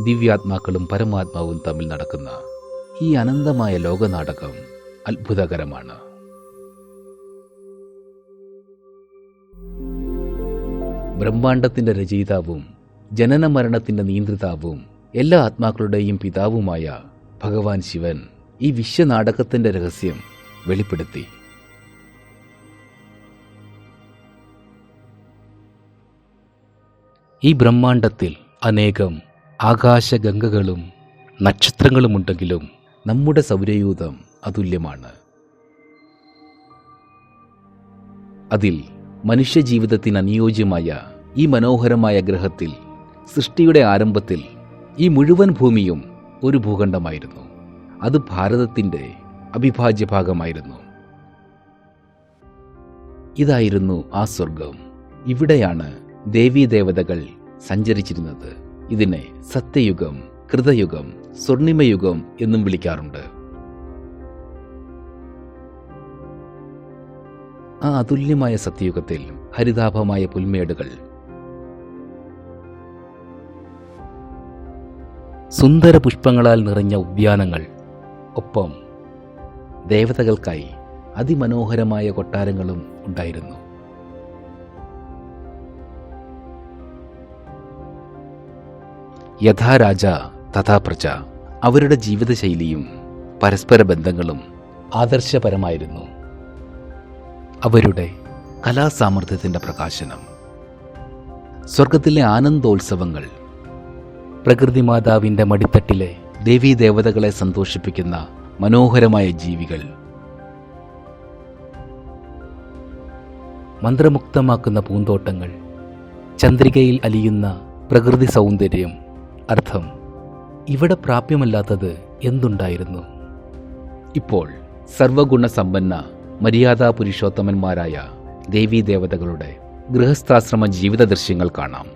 ദിവ്യാത്മാക്കളും പരമാത്മാവും തമ്മിൽ നടക്കുന്ന ഈ അനന്തമായ ലോകനാടകം അത്ഭുതകരമാണ്. ബ്രഹ്മാണ്ടത്തിന്റെ രചയിതാവും ജനന മരണത്തിന്റെ നിയന്ത്രിതാവും എല്ലാ ആത്മാക്കളുടെയും പിതാവുമായ ഭഗവാൻ ശിവൻ ഈ വിശ്വനാടകത്തിന്റെ രഹസ്യം വെളിപ്പെടുത്തി. ഈ ബ്രഹ്മാണ്ടത്തിൽ അനേകം ആകാശഗംഗകളും നക്ഷത്രങ്ങളുമുണ്ടെങ്കിലും നമ്മുടെ സൗരയൂഥം അതുല്യമാണ്. അതിൽ മനുഷ്യജീവിതത്തിന് അനുയോജ്യമായ ഈ മനോഹരമായ ഗ്രഹത്തിൽ സൃഷ്ടിയുടെ ആരംഭത്തിൽ ഈ മുഴുവൻ ഭൂമിയും ഒരു ഭൂഖണ്ഡമായിരുന്നു. അത് ഭാരതത്തിൻ്റെ അവിഭാജ്യ ഭാഗമായിരുന്നു. ഇതായിരുന്നു ആ സ്വർഗം. ഇവിടെയാണ് ദേവീദേവതകൾ സഞ്ചരിച്ചിരുന്നത്. ഇതിനെ സത്യയുഗം, കൃതയുഗം, സ്വർണിമയുഗം എന്നും വിളിക്കാറുണ്ട്. ആ അതുല്യമായ സത്യയുഗത്തിൽ ഹരിതാഭമായ പുൽമേടുകൾ, സുന്ദര പുഷ്പങ്ങളാൽ നിറഞ്ഞ ഉദ്യാനങ്ങൾ, ഒപ്പം ദേവതകൾക്കായി അതിമനോഹരമായ കൊട്ടാരങ്ങളും ഉണ്ടായിരുന്നു. യഥാ രാജ തഥാ പ്രജ. അവരുടെ ജീവിതശൈലിയും പരസ്പര ബന്ധങ്ങളും ആദർശപരമായിരുന്നു. അവരുടെ കലാസാമർഥ്യത്തിൻ്റെ പ്രകാശനം, സ്വർഗത്തിലെ ആനന്ദോത്സവങ്ങൾ, പ്രകൃതിമാതാവിൻ്റെ മടിത്തട്ടിലെ ദേവീദേവതകളെ സന്തോഷിപ്പിക്കുന്ന മനോഹരമായ ജീവികൾ, മന്ത്രമുക്തമാക്കുന്ന പൂന്തോട്ടങ്ങൾ, ചന്ദ്രികയിൽ അലിയുന്ന പ്രകൃതി സൗന്ദര്യം. അർത്ഥം, ഇവിടെ പ്രാപ്യമല്ലാത്തത് എന്തുണ്ടായിരുന്നു? ഇപ്പോൾ സർവഗുണസമ്പന്ന മര്യാദാ പുരുഷോത്തമന്മാരായ ദേവീദേവതകളുടെ ഗൃഹസ്ഥാശ്രമ ജീവിത ദൃശ്യങ്ങൾ കാണാം.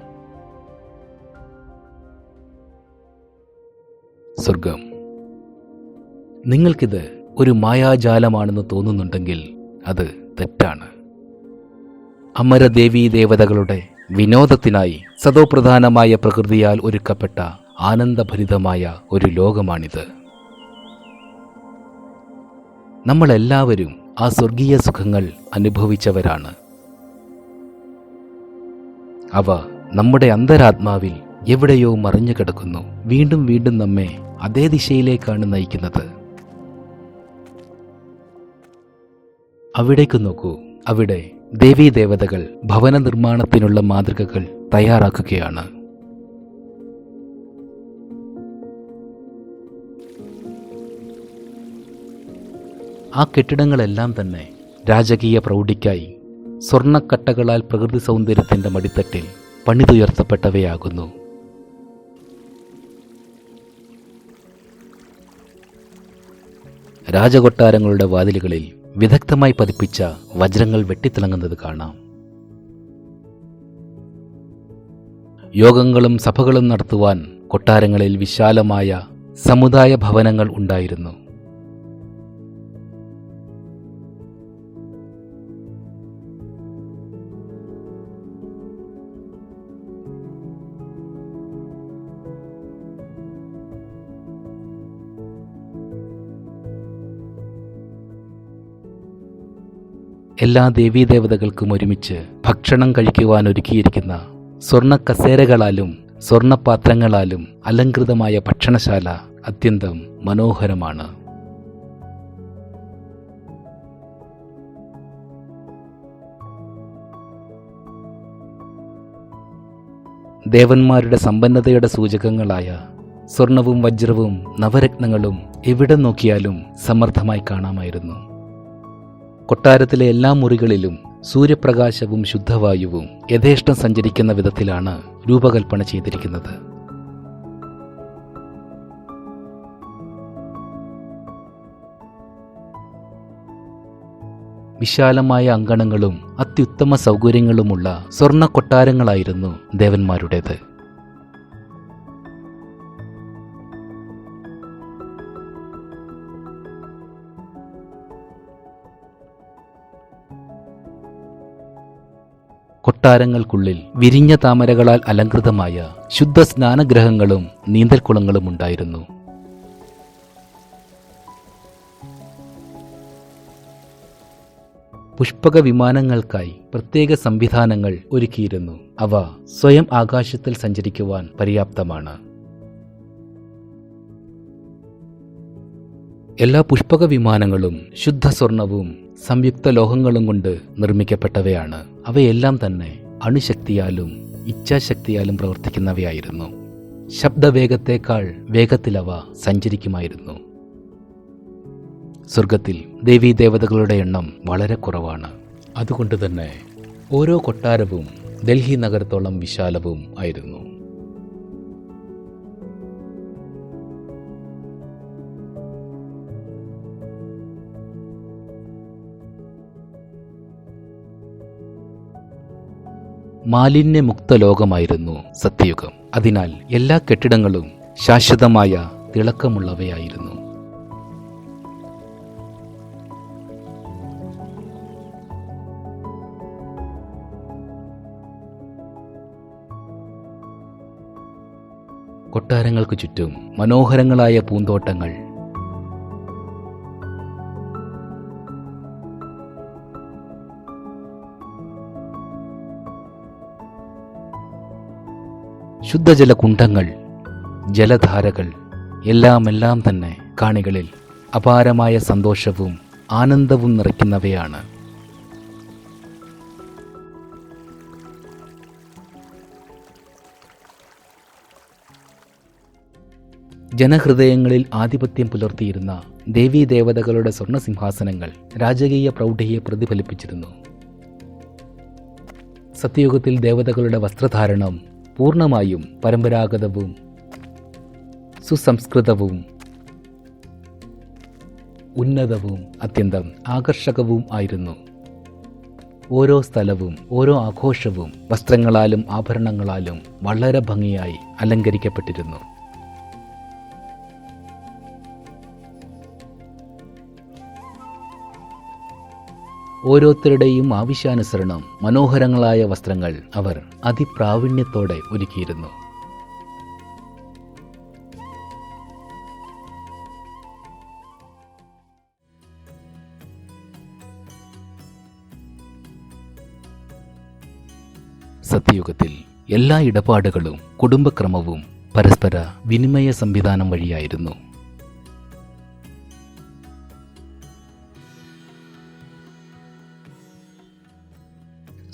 സ്വർഗം. നിങ്ങൾക്കിത് ഒരു മായാജാലമാണെന്ന് തോന്നുന്നുണ്ടെങ്കിൽ അത് തെറ്റാണ്. അമരദേവീദേവതകളുടെ വിനോദത്തിനായി സതോപ്രധാനമായ പ്രകൃതിയാൽ ഒരുക്കപ്പെട്ട ആനന്ദഭരിതമായ ഒരു ലോകമാണിത്. നമ്മളെല്ലാവരും ആ സ്വർഗീയ സുഖങ്ങൾ അനുഭവിച്ചവരാണ്. അവ നമ്മുടെ അന്തരാത്മാവിൽ എവിടെയോ മറിഞ്ഞു കിടക്കുന്നു. വീണ്ടും വീണ്ടും നമ്മെ അതേ ദിശയിലേക്കാണ് നയിക്കുന്നത്. അവിടേക്ക് നോക്കൂ. അവിടെ ദേവീദേവതകൾ ഭവന നിർമ്മാണത്തിനുള്ള മാതൃകകൾ തയ്യാറാക്കുകയാണ്. ആ കെട്ടിടങ്ങളെല്ലാം തന്നെ രാജകീയ പ്രൗഢിക്കായി സ്വർണ്ണക്കട്ടകളാൽ പ്രകൃതി സൗന്ദര്യത്തിൻ്റെ മടിത്തട്ടിൽ പണിതുയർത്തപ്പെട്ടവയാകുന്നു. രാജകൊട്ടാരങ്ങളുടെ വാതിലുകളിൽ വിദഗ്ധമായി പതിപ്പിച്ച വജ്രങ്ങൾ വെട്ടിത്തിളങ്ങുന്നത് കാണാം. യോഗങ്ങളും സഭകളും നടത്തുവാൻ കൊട്ടാരങ്ങളിൽ വിശാലമായ സമുദായ ഭവനങ്ങൾ ഉണ്ടായിരുന്നു. എല്ലാ ദേവീദേവതകൾക്കും ഒരുമിച്ച് ഭക്ഷണം കഴിക്കുവാൻ ഒരുക്കിയിരിക്കുന്ന സ്വർണ്ണ കസേരകളാലും സ്വർണ്ണപാത്രങ്ങളാലും അലങ്കൃതമായ ഭക്ഷണശാല അത്യന്തം മനോഹരമാണ്. ദേവന്മാരുടെ സമ്പന്നതയുടെ സൂചകങ്ങളായ സ്വർണവും വജ്രവും നവരത്നങ്ങളും എവിടെ നോക്കിയാലും സമർത്ഥമായി കാണാമായിരുന്നു. കൊട്ടാരത്തിലെ എല്ലാ മുറികളിലും സൂര്യപ്രകാശവും ശുദ്ധവായുവും യഥേഷ്ടം സഞ്ചരിക്കുന്ന വിധത്തിലാണ് രൂപകൽപ്പന ചെയ്തിരിക്കുന്നത്. വിശാലമായ അങ്കണങ്ങളും അത്യുത്തമ സൗകര്യങ്ങളുമുള്ള സ്വർണ്ണ കൊട്ടാരങ്ങളായിരുന്നു ദേവന്മാരുടേത്. കൊട്ടാരങ്ങൾക്കുള്ളിൽ വിരിഞ്ഞ താമരകളാൽ അലങ്കൃതമായ ശുദ്ധ സ്നാനഗ്രഹങ്ങളും നീന്തൽക്കുളങ്ങളും ഉണ്ടായിരുന്നു. പുഷ്പക വിമാനങ്ങൾക്കായി പ്രത്യേക സംവിധാനങ്ങൾ ഒരുക്കിയിരുന്നു. അവ സ്വയം ആകാശത്തിൽ സഞ്ചരിക്കുവാൻ പര്യാപ്തമാണ്. എല്ലാ പുഷ്പക വിമാനങ്ങളും ശുദ്ധ സ്വർണവും സംയുക്ത ലോഹങ്ങളും കൊണ്ട് നിർമ്മിക്കപ്പെട്ടവയാണ്. അവയെല്ലാം തന്നെ അണുശക്തിയാലും ഇച്ഛാശക്തിയാലും പ്രവർത്തിക്കുന്നവയായിരുന്നു. ശബ്ദവേഗത്തേക്കാൾ വേഗത്തിലവ സഞ്ചരിക്കുമായിരുന്നു. സ്വർഗത്തിൽ ദേവീദേവതകളുടെ എണ്ണം വളരെ കുറവാണ്. അതുകൊണ്ട് തന്നെ ഓരോ കൊട്ടാരവും ഡൽഹി നഗരത്തോളം വിശാലവും ആയിരുന്നു. മാലിന്യമുക്ത ലോകമായിരുന്നു സത്യയുഗം. അതിനാൽ എല്ലാ കെട്ടിടങ്ങളും ശാശ്വതമായ തിളക്കമുള്ളവയായിരുന്നു. കൊട്ടാരങ്ങൾക്ക് ചുറ്റും മനോഹരങ്ങളായ പൂന്തോട്ടങ്ങൾ, ശുദ്ധജല കുണ്ഡങ്ങൾ, ജലധാരകൾ എല്ലാം തന്നെ കാണികളിൽ അപാരമായ സന്തോഷവും ആനന്ദവും നിറയ്ക്കുന്നവയാണ്. ജനഹൃദയങ്ങളിൽ ആധിപത്യം പുലർത്തിയിരുന്ന ദേവീദേവതകളുടെ സ്വർണസിംഹാസനങ്ങൾ രാജകീയ പ്രൗഢിയെ പ്രതിഫലിപ്പിച്ചിരുന്നു. സത്യയുഗത്തിൽ ദേവതകളുടെ വസ്ത്രധാരണം പൂർണ്ണമായും പരമ്പരാഗതവും സുസംസ്കൃതവും ഉന്നതവും അത്യന്തം ആകർഷകവും ആയിരുന്നു. ഓരോ സ്ഥലവും ഓരോ ആഘോഷവും വസ്ത്രങ്ങളാലും ആഭരണങ്ങളാലും വളരെ ഭംഗിയായി അലങ്കരിക്കപ്പെട്ടിരുന്നു. ഓരോരുത്തരുടെയും ആവശ്യാനുസരണം മനോഹരങ്ങളായ വസ്ത്രങ്ങൾ അവർ അതിപ്രാവീണ്യത്തോടെ ഒരുക്കിയിരുന്നു. സത്യയുഗത്തിൽ എല്ലാ ഇടപാടുകളും കുടുംബക്രമവും പരസ്പര വിനിമയ സംവിധാനം വഴിയായിരുന്നു.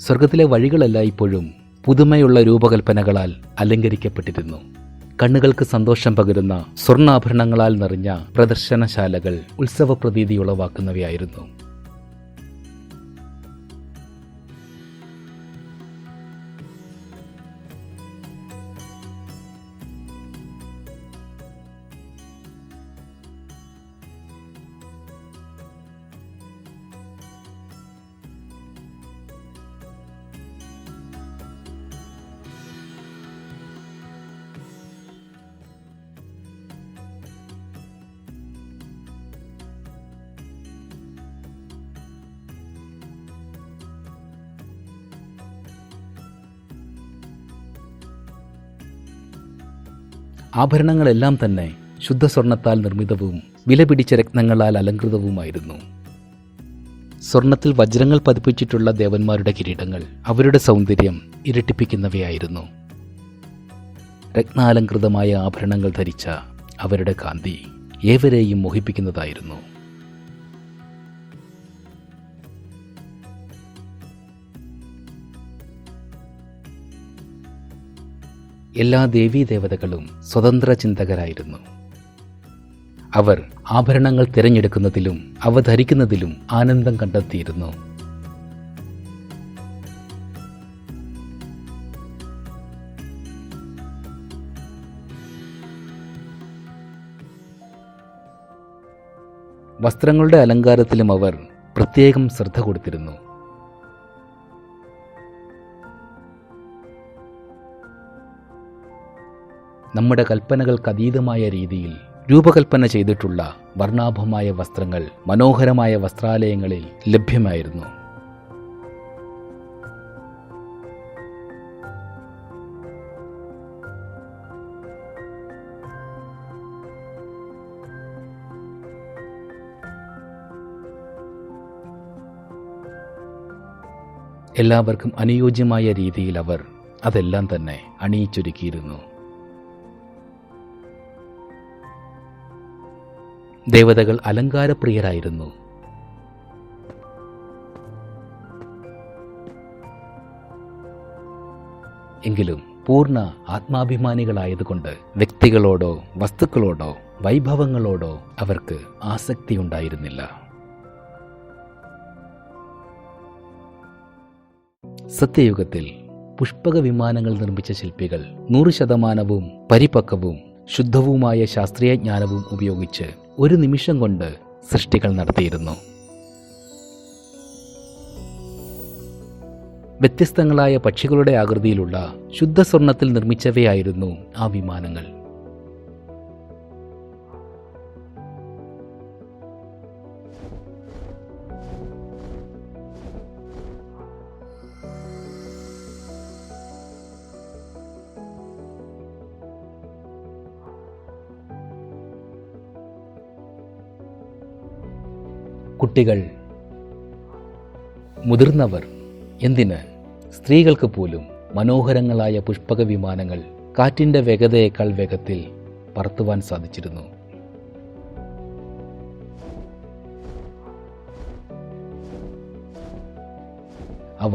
സ്വർഗത്തിലെ വഴികളെല്ലാം ഇപ്പോഴും പുതുമയുള്ള രൂപകൽപ്പനകളാൽ അലങ്കരിക്കപ്പെട്ടിരുന്നു. കണ്ണുകൾക്ക് സന്തോഷം പകരുന്ന സ്വർണ്ണാഭരണങ്ങളാൽ നിറഞ്ഞ പ്രദർശനശാലകൾ ഉത്സവ പ്രതീതി ഉളവാക്കുന്നവയായിരുന്നു. ആഭരണങ്ങളെല്ലാം തന്നെ ശുദ്ധസ്വർണത്താൽ നിർമ്മിതവും വിലപിടിച്ച രത്നങ്ങളാൽ അലങ്കൃതവുമായിരുന്നു. സ്വർണത്തിൽ വജ്രങ്ങൾ പതിപ്പിച്ചിട്ടുള്ള ദേവന്മാരുടെ കിരീടങ്ങൾ അവരുടെ സൗന്ദര്യം ഇരട്ടിപ്പിക്കുന്നവയായിരുന്നു. രത്നാലങ്കൃതമായ ആഭരണങ്ങൾ ധരിച്ച അവരുടെ കാന്തി ഏവരെയും മോഹിപ്പിക്കുന്നതായിരുന്നു. എല്ലാ ദേവീദേവതകളും സ്വതന്ത്ര ചിന്തകരായിരുന്നു. അവർ ആഭരണങ്ങൾ തിരഞ്ഞെടുക്കുന്നതിലും അവ ധരിക്കുന്നതിലും ആനന്ദം കണ്ടെത്തിയിരുന്നു. വസ്ത്രങ്ങളുടെ അലങ്കാരത്തിലും അവർ പ്രത്യേകം ശ്രദ്ധ കൊടുത്തിരുന്നു. നമ്മുടെ കൽപ്പനകൾക്ക് അതീതമായ രീതിയിൽ രൂപകൽപ്പന ചെയ്തിട്ടുള്ള വർണ്ണാഭമായ വസ്ത്രങ്ങൾ മനോഹരമായ വസ്ത്രാലയങ്ങളിൽ ലഭ്യമായിരുന്നു. എല്ലാവർക്കും അനുയോജ്യമായ രീതിയിൽ അവർ അതെല്ലാം തന്നെ അണിയിച്ചൊരുക്കിയിരുന്നു. ദേവതകൾ അലങ്കാരപ്രിയരായിരുന്നു. എങ്കിലും പൂർണ്ണ ആത്മാഭിമാനികളായതുകൊണ്ട് വ്യക്തികളോടോ വസ്തുക്കളോടോ വൈഭവങ്ങളോടോ അവർക്ക് ആസക്തിയുണ്ടായിരുന്നില്ല. സത്യയുഗത്തിൽ പുഷ്പക വിമാനങ്ങൾ നിർമ്മിച്ച ശില്പികൾ 100% പരിപക്വവും ശുദ്ധവുമായ ശാസ്ത്രീയ ജ്ഞാനവും ഉപയോഗിച്ച് ഒരു നിമിഷം കൊണ്ട് സൃഷ്ടികൾ നടത്തിയിരുന്നു. വ്യത്യസ്തങ്ങളായ പക്ഷികളുടെ ആകൃതിയിലുള്ള ശുദ്ധ സ്വർണത്തിൽ നിർമ്മിച്ചവയായിരുന്നു ആ വിമാനങ്ങൾ. കുട്ടികൾ, മുതിർന്നവർ, എന്തിന് സ്ത്രീകൾക്ക് പോലും മനോഹരങ്ങളായ പുഷ്പക വിമാനങ്ങൾ കാറ്റിൻ്റെ വേഗതയേക്കാൾ വേഗത്തിൽ പറത്തുവാൻ സാധിച്ചിരുന്നു. അവ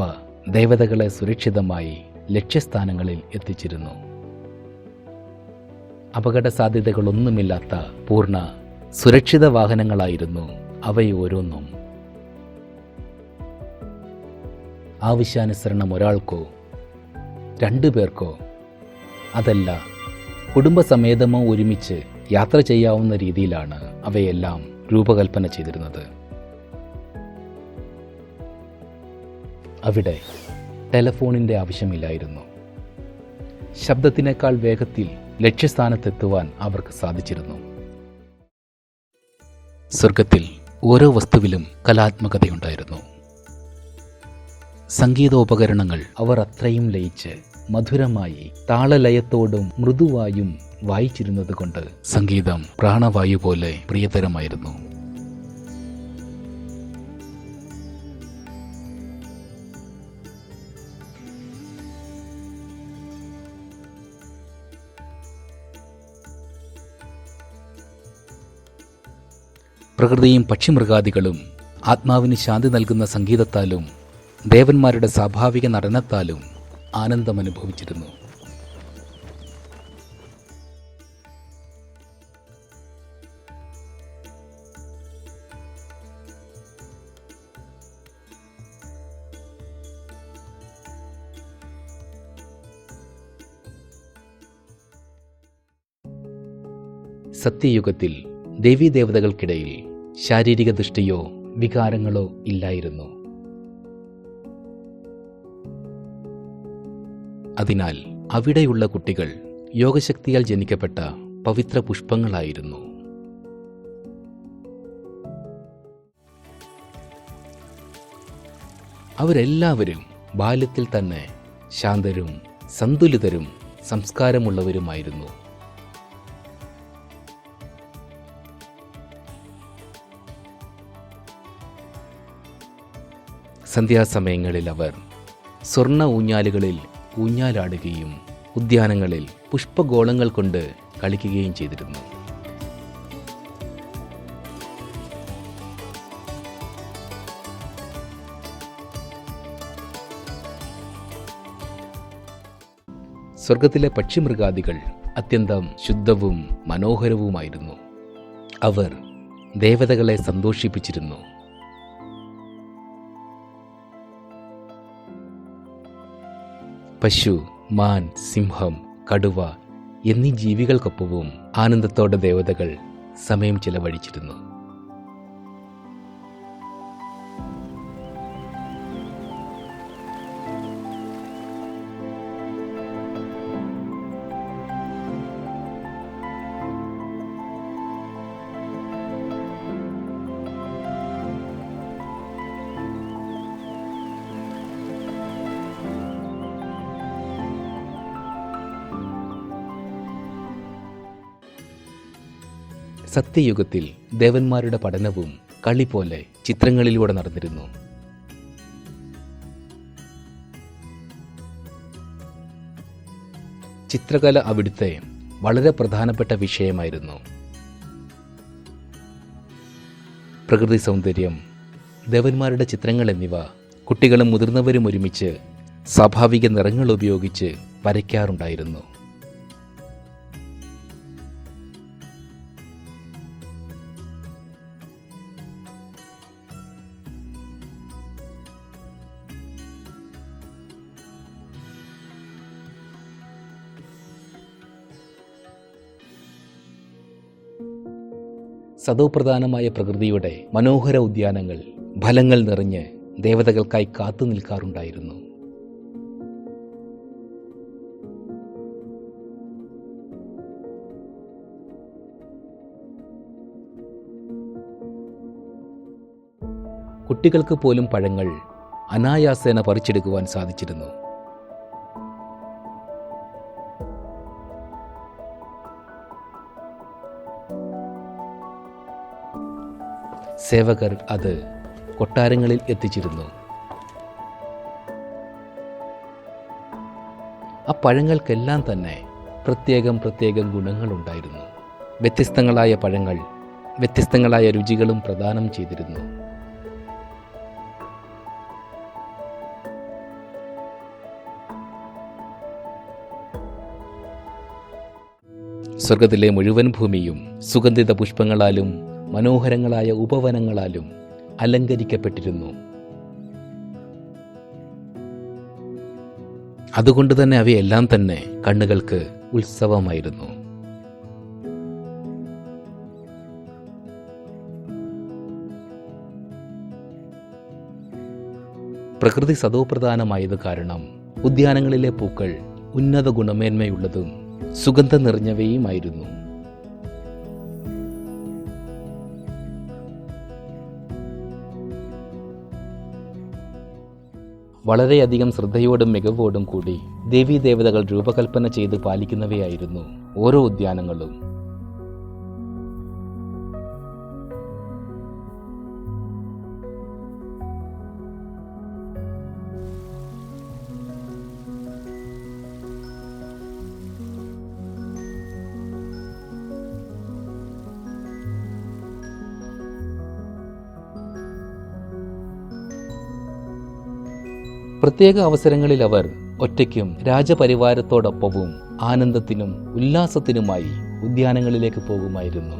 ദേവതകളെ സുരക്ഷിതമായി ലക്ഷ്യസ്ഥാനങ്ങളിൽ എത്തിച്ചിരുന്നു. അപകട സാധ്യതകളൊന്നുമില്ലാത്ത പൂർണ്ണ സുരക്ഷിത വാഹനങ്ങളായിരുന്നു അവയോരോന്നും. ആവശ്യാനുസരണം ഒരാൾക്കോ 2 പേർക്കോ അതല്ല കുടുംബസമേതമോ ഒരുമിച്ച് യാത്ര ചെയ്യാവുന്ന രീതിയിലാണ് അവയെല്ലാം രൂപകൽപ്പന ചെയ്തിരുന്നത്. അവിടെ ടെലഫോണിൻ്റെ ആവശ്യമില്ലായിരുന്നു. ശബ്ദത്തിനേക്കാൾ വേഗത്തിൽ ലക്ഷ്യസ്ഥാനത്തെത്തുവാൻ അവർക്ക് സാധിച്ചിരുന്നു. സ്വർഗത്തിൽ ഓരോ വസ്തുവിലും കലാത്മകതയുണ്ടായിരുന്നു. സംഗീതോപകരണങ്ങൾ അവർ അത്രയും ലയിച്ച് മധുരമായി താളലയത്തോടും മൃദുവായും വായിച്ചിരുന്നത് കൊണ്ട് സംഗീതം പ്രാണവായു പോലെ പ്രിയതരമായിരുന്നു. പ്രകൃതിയും പക്ഷിമൃഗാദികളും ആത്മാവിന് ശാന്തി നൽകുന്ന സംഗീതത്താലും ദേവന്മാരുടെ സ്വാഭാവിക നടനത്താലും ആനന്ദമനുഭവിച്ചിരുന്നു. സത്യയുഗത്തിൽ ദേവീദേവതകൾക്കിടയിൽ ശാരീരിക ദൃഷ്ടിയോ വികാരങ്ങളോ ഇല്ലായിരുന്നു. അതിനാൽ അവിടെയുള്ള കുട്ടികൾ യോഗശക്തിയാൽ ജനിക്കപ്പെട്ട പവിത്ര പുഷ്പങ്ങളായിരുന്നു. അവരെല്ലാവരും ബാല്യത്തിൽ തന്നെ ശാന്തരും സന്തുലിതരും സംസ്കാരമുള്ളവരുമായിരുന്നു. സന്ധ്യാസമയങ്ങളിൽ അവർ സ്വർണ്ണ ഊഞ്ഞാലുകളിൽ ഊഞ്ഞാലാടുകയും ഉദ്യാനങ്ങളിൽ പുഷ്പഗോളങ്ങൾ കൊണ്ട് കളിക്കുകയും ചെയ്തിരുന്നു. സ്വർഗത്തിലെ പക്ഷിമൃഗാദികൾ അത്യന്തം ശുദ്ധവും മനോഹരവുമായിരുന്നു. അവർ ദേവതകളെ സന്തോഷിപ്പിച്ചിരുന്നു. പശു, മാൻ, സിംഹം, കടുവ എന്നീ ജീവികൾക്കൊപ്പവും ആനന്ദത്തോടെ ദേവതകൾ സമയം ചിലവഴിച്ചിരുന്നു. സത്യയുഗത്തിൽ ദേവന്മാരുടെ പഠനവും കളി പോലെ ചിത്രങ്ങളിലൂടെ നടന്നിരുന്നു. ചിത്രകല അവിടുത്തെ വളരെ പ്രധാനപ്പെട്ട വിഷയമായിരുന്നു. പ്രകൃതി സൗന്ദര്യം, ദേവന്മാരുടെ ചിത്രങ്ങൾ എന്നിവ കുട്ടികളും മുതിർന്നവരും ഒരുമിച്ച് സ്വാഭാവിക നിറങ്ങൾ ഉപയോഗിച്ച് വരയ്ക്കാറുണ്ടായിരുന്നു. സതോപ്രധാനമായ പ്രകൃതിയുടെ മനോഹര ഉദ്യാനങ്ങൾ ഫലങ്ങൾ നിറഞ്ഞ് ദേവതകൾക്കായി കാത്തു നിൽക്കാറുണ്ടായിരുന്നു. കുട്ടികൾക്ക് പോലും പഴങ്ങൾ അനായാസേന പറിച്ചെടുക്കുവാൻ സാധിച്ചിരുന്നു. സേവകർ അത് കൊട്ടാരങ്ങളിൽ എത്തിച്ചിരുന്നു. ആ പഴങ്ങൾക്കെല്ലാം തന്നെ പ്രത്യേകം ഗുണങ്ങളുണ്ടായിരുന്നു. വ്യത്യസ്തങ്ങളായ പഴങ്ങൾ വ്യത്യസ്തങ്ങളായ രുചികളും പ്രദാനം ചെയ്തിരുന്നു. സ്വർഗത്തിലെ മുഴുവൻ ഭൂമിയും സുഗന്ധിത പുഷ്പങ്ങളാലും മനോഹരങ്ങളായ ഉപവനങ്ങളാലും അലങ്കരിക്കപ്പെട്ടിരുന്നു. അതുകൊണ്ട് തന്നെ അവയെല്ലാം തന്നെ കണ്ണുകൾക്ക് ഉത്സവമായിരുന്നു. പ്രകൃതി സതോപ്രധാനമായത് കാരണം ഉദ്യാനങ്ങളിലെ പൂക്കൾ ഉന്നത ഗുണമേന്മയുള്ളതും സുഗന്ധം നിറഞ്ഞവയുമായിരുന്നു. വളരെയധികം ശ്രദ്ധയോടും മികവോടും കൂടി ദേവീദേവതകൾ രൂപകൽപ്പന ചെയ്ത് പാലിക്കുന്നവയായിരുന്നു ഓരോ ഉദ്യാനങ്ങളും. പ്രത്യേക അവസരങ്ങളിൽ അവർ ഒറ്റയ്ക്കും രാജപരിവാരത്തോടൊപ്പവും ആനന്ദത്തിനും ഉല്ലാസത്തിനുമായി ഉദ്യാനങ്ങളിലേക്ക് പോകുമായിരുന്നു.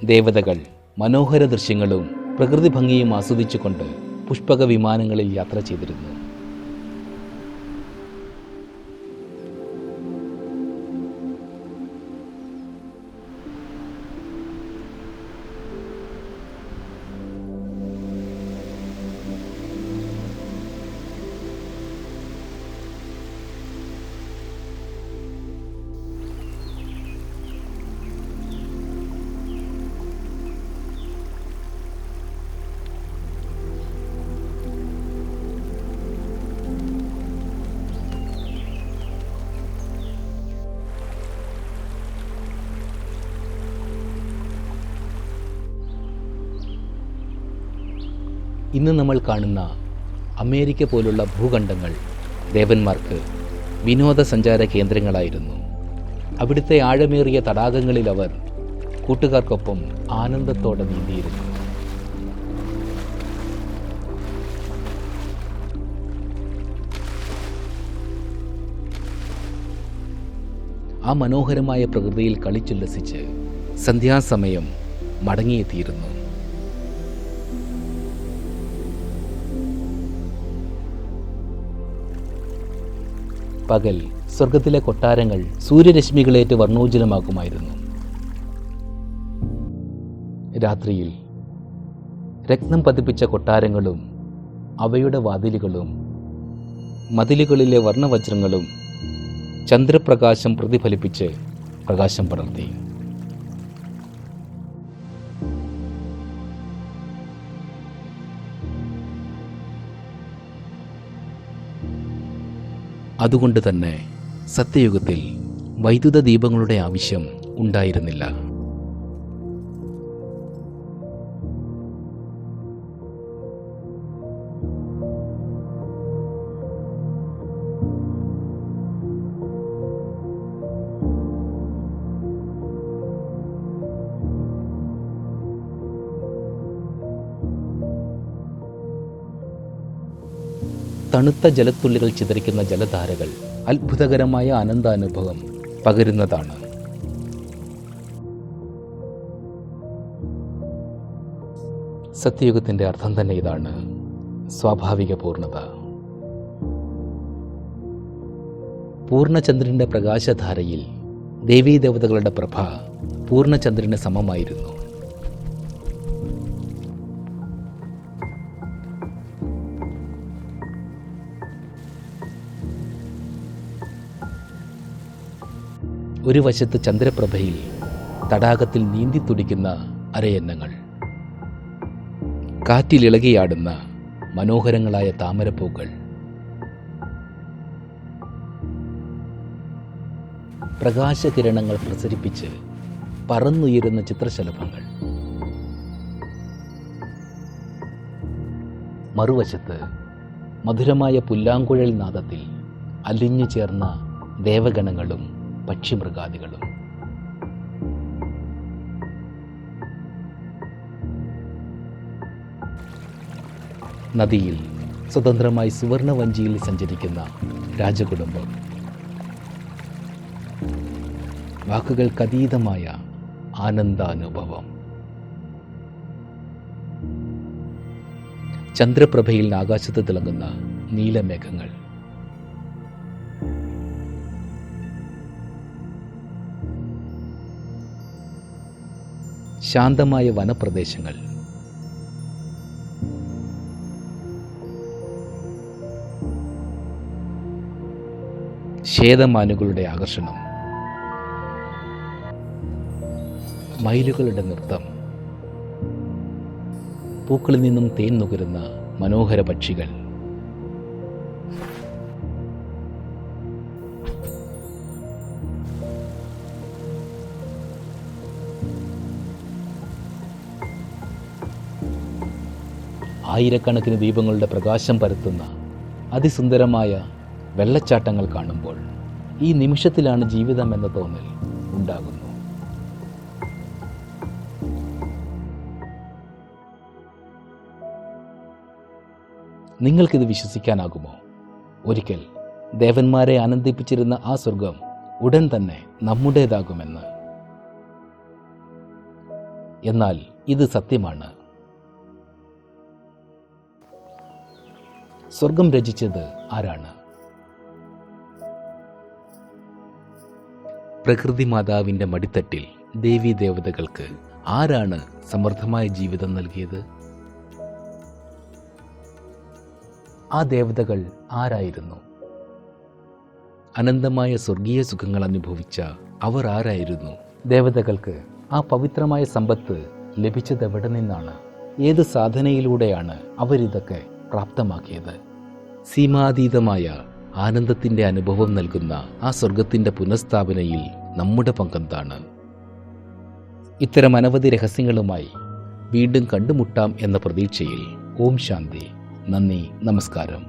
ദേവതകൾ മനോഹര ദൃശ്യങ്ങളും പ്രകൃതി ഭംഗിയും ആസ്വദിച്ചുകൊണ്ട് പുഷ്പക വിമാനങ്ങളിൽ യാത്ര ചെയ്തിരുന്നു. ഇന്ന് നമ്മൾ കാണുന്ന അമേരിക്ക പോലുള്ള ഭൂഖണ്ഡങ്ങൾ ദേവന്മാർക്ക് വിനോദസഞ്ചാര കേന്ദ്രങ്ങളായിരുന്നു. അവിടുത്തെ ആഴമേറിയ തടാകങ്ങളിൽ അവർ കൂട്ടുകാർക്കൊപ്പം ആനന്ദത്തോടെ നീന്തിയിരുന്നു. ആ മനോഹരമായ പ്രകൃതിയിൽ കളിച്ചുല്ലസിച്ച് സന്ധ്യാസമയം മടങ്ങിയെത്തിയിരുന്നു. പകൽ സ്വർഗത്തിലെ കൊട്ടാരങ്ങൾ സൂര്യരശ്മികളേറ്റ് വർണ്ണോജ്വലമാക്കുമായിരുന്നു. രാത്രിയിൽ രത്നം പതിപ്പിച്ച കൊട്ടാരങ്ങളും അവയുടെ വാതിലുകളും മതിലുകളിലെ വർണ്ണവജ്രങ്ങളും ചന്ദ്രപ്രകാശം പ്രതിഫലിപ്പിച്ച് പ്രകാശം പടർത്തി. അതുകൊണ്ട് തന്നെ സത്യയുഗത്തിൽ വൈദ്യുത ദീപങ്ങളുടെ ആവശ്യം ഉണ്ടായിരുന്നില്ല. തണുത്ത ജലത്തുള്ളികൾ ചിതറിക്കുന്ന ജലധാരകൾ അത്ഭുതകരമായ ആനന്ദാനുഭവം പകരുന്നതാണ്. സത്യയുഗത്തിൻ്റെ അർത്ഥം തന്നെ ഇതാണ്, സ്വാഭാവിക പൂർണ്ണത. പൂർണ്ണചന്ദ്രന്റെ പ്രകാശധാരയിൽ ദേവീദേവതകളുടെ പ്രഭ പൂർണ്ണചന്ദ്രന് സമമായിരുന്നു. ഒരു വശത്ത് ചന്ദ്രപ്രഭയിൽ തടാകത്തിൽ നീന്തി തുടിക്കുന്ന അരയന്നങ്ങൾ, കാറ്റിലിളകിയാടുന്ന മനോഹരങ്ങളായ താമരപ്പൂക്കൾ, പ്രകാശകിരണങ്ങൾ പ്രസരിപ്പിച്ച് പറന്നുയരുന്ന ചിത്രശലഭങ്ങൾ. മറുവശത്ത് മധുരമായ പുല്ലാങ്കുഴൽ നാദത്തിൽ അലിഞ്ഞു ചേർന്ന ദേവഗണങ്ങളും പക്ഷിമൃഗാദികളും. നദിയിൽ സ്വതന്ത്രമായി സുവർണവഞ്ചിയിൽ സഞ്ചരിക്കുന്ന രാജകുടുംബം. വാക്കുകൾക്കതീതമായ ആനന്ദാനുഭവം. ചന്ദ്രപ്രഭയിൽ ആകാശത്ത് തിളങ്ങുന്ന നീലമേഘങ്ങൾ. ശാന്തമായ വനപ്രദേശങ്ങൾ. ശ്വേതമാനുകളുടെ ആകർഷണം. മയിലുകളുടെ നൃത്തം. പൂക്കളിൽ നിന്നും തേൻ നുകരുന്ന മനോഹര പക്ഷികൾ. ആയിരക്കണക്കിന് ദീപങ്ങളുടെ പ്രകാശം പരത്തുന്ന അതിസുന്ദരമായ വെള്ളച്ചാട്ടങ്ങൾ കാണുമ്പോൾ ഈ നിമിഷത്തിലാണ് ജീവിതം എന്ന തോന്നൽ ഉണ്ടാകുന്നു. നിങ്ങൾക്കിത് വിശ്വസിക്കാനാകുമോ? ഒരിക്കൽ ദേവന്മാരെ ആനന്ദിപ്പിച്ചിരുന്ന ആ സ്വർഗം ഉടൻ തന്നെ നമ്മുടേതാകുമെന്ന്. എന്നാൽ ഇത് സത്യമാണ്. സ്വർഗം രചിച്ചത് ആരാണ്? പ്രകൃതി മാതാവിൻ്റെ മടിത്തട്ടിൽ ദേവീ ദേവതകൾക്ക് ആരാണ് സമൃദ്ധമായ ജീവിതം നൽകിയത്? ആ ദേവതകൾ ആരായിരുന്നു? അനന്തമായ സ്വർഗീയ സുഖങ്ങൾ അനുഭവിച്ച അവർ ആരായിരുന്നു? ദേവതകൾക്ക് ആ പവിത്രമായ സമ്പത്ത് ലഭിച്ചതെവിടെ നിന്നാണ്? ഏത് സാധനയിലൂടെയാണ് അവരിതൊക്കെ പ്രാപ്തമാക്കിയത്? സീമാതീതമായ ആനന്ദത്തിൻ്റെ അനുഭവം നൽകുന്ന ആ സ്വർഗത്തിൻ്റെ പുനഃസ്ഥാപനയിൽ നമ്മുടെ പങ്കെന്താണ്? ഇത്തരം അനവധി രഹസ്യങ്ങളുമായി വീണ്ടും കണ്ടുമുട്ടാം എന്ന പ്രതീക്ഷയിൽ ഓം ശാന്തി. നന്ദി, നമസ്കാരം.